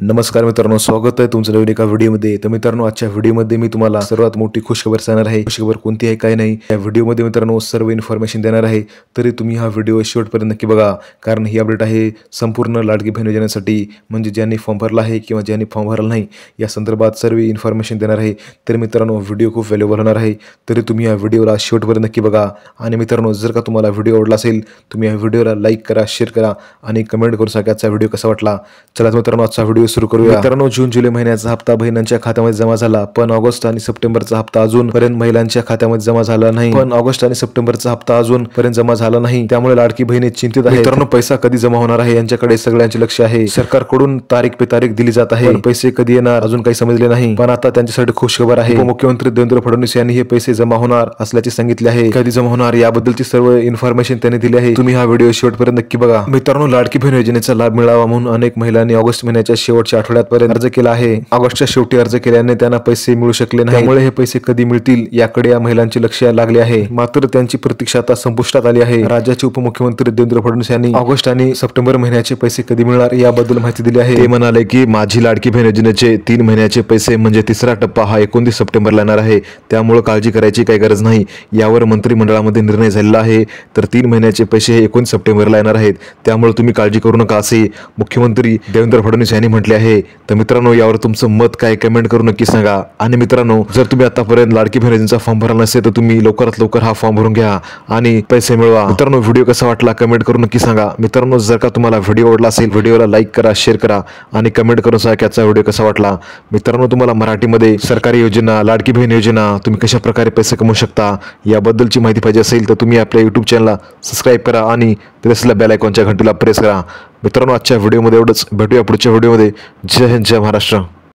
नमस्कार मित्रांनो, स्वागत आहे तुमचं नवीन एका व्हिडिओमध्ये। तर मित्रांनो, आजच्या व्हिडिओमध्ये मी तुम्हाला सर्वात मोठी खुशखबर सांगणार आहे। खुशखबर कोणती आहे काय नाही या व्हिडिओमध्ये मित्रांनो सर्व इन्फॉर्मेशन देणार आहे। तरी तुम्ही हा व्हिडिओ शेवटपर्यंत नक्की बघा, कारण ही अपडेट आहे संपूर्ण लाडकी बहीण योजनेसाठी, म्हणजे ज्यांनी फॉर्म भरला आहे किंवा ज्यांनी फॉर्म भरला नाही या संदर्भात सर्व इन्फॉर्मेशन देणार आहे। तर मित्रांनो, व्हिडिओ खूप व्हॅल्युएबल होणार आहे, तरी तुम्ही या व्हिडिओला शेवटपर्यंत नक्की बघा। आणि मित्रांनो, जर का तुम्हाला व्हिडिओ आवडला असेल तुम्ही या व्हिडिओला लाईक करा, शेअर करा आणि कमेंट करून सांगा आजचा व्हिडिओ कसा वाटला। चला मित्रांनो, आजचा व्हिडिओ सुरू करूया। मित्रांनो, जून जुलै महिन्याचा हप्ता बहिणांच्या खात्यामध्ये जमा झाला, पण ऑगस्ट आणि सप्टेंबरचा हप्ता अजूनपर्यंत महिलांच्या खात्यामध्ये जमा झाला नाही। ऑगस्ट आणि सप्टेंबरचा हप्ता अजूनपर्यंत जमा झाला नाही, त्यामुळे लाडकी बहिणी चिंतित आहे। मित्रांनो, पैसा कधी जमा होणार आहे यांच्याकडे सगळ्यांचे लक्ष आहे। सरकारकडून तारीख पे तारीख दिली जात आहे, पण पैसे कधी येणार अजून काही समजले नाही। पण आता त्यांच्यासाठी खुश खबर आहे। उपमुख्यमंत्री देवेंद्र फडणवीस यांनी हे पैसे जमा होणार असल्याचे सांगितले आहे। कधी जमा होणार याबद्दलची सर्व इन्फॉर्मेशन त्यांनी दिली आहे। तुम्ही हा व्हिडिओ शेवटपर्यंत नक्की बघा। मित्रांनो, लाडकी बहीण योजनेचा लाभ मिळावा म्हणून अनेक महिलांनी ऑगस्ट महिन्याच्या शेवटच्या आठवड्यापर्यंत अर्ज केला आहे। ऑगस्टच्या शेवटी अर्ज केल्याने त्यांना पैसे मिळू शकले नाही, त्यामुळे हे पैसे कधी मिळतील याकडे या महिलांचे लक्ष लागले आहे। मात्र त्यांची प्रतीक्षा आता संपुष्टात आली आहे। राज्याचे उपमुख्यमंत्री देवेंद्र फडणवीस यांनी ऑगस्ट आणि सप्टेंबर महिन्याचे पैसे कधी मिळणार याबद्दल माहिती दिली आहे। ते म्हणाले की माझी लाडकी बहीण योजनेचे 3 महिन्याचे पैसे म्हणजे तिसरा टप्पा हा 29 सप्टेंबरला येणार आहे, त्यामुळे काळजी करायची काही गरज नाही। यावर मंत्रिमंडळामध्ये निर्णय झालेला आहे, तर 3 महिन्याचे पैसे हे 29 सप्टेंबरला येणार आहेत, त्यामुळे तुम्ही काळजी करू नका असे मुख्यमंत्री देवेंद्र फडणवीस यांनी म्हटले आहे। तर मित्रांनो, यावर तुमचं मत काय कमेंट करून नक्की सांगा। आणि मित्रांनो, जर तुम्ही आतापर्यंत लाडकी बहीण योजनेचा फॉर्म भरला नसेल तर तुम्ही लवकरात लवकर हा फॉर्म भरून घ्या आणि पैसे मिळवा। मित्रांनो, व्हिडिओ कसा वाटला कमेंट करून नक्की सांगा। मित्रांनो, जर का तुम्हाला व्हिडिओ आवडला असेल व्हिडिओला लाईक करा, शेअर करा आणि कमेंट करून सांगा की आजचा व्हिडिओ कसा वाटला। मित्रांनो, तुम्हाला मराठीमध्ये सरकारी योजना, लाडकी बहीण योजना, तुम्ही कशा प्रकारे पैसे कमवू शकता याबद्दलची माहिती पाहिजे असेल तर तुम्ही आपल्या YouTube चॅनलला सबस्क्राईब करा आणि तिथे असलेल्या बेल आयकॉनच्या घंटीला प्रेस करा। मित्रांनो, आजच्या व्हिडिओमध्ये एवढंच। भेटूया पुढच्या व्हिडिओमध्ये। जय हिंद, जय महाराष्ट्र।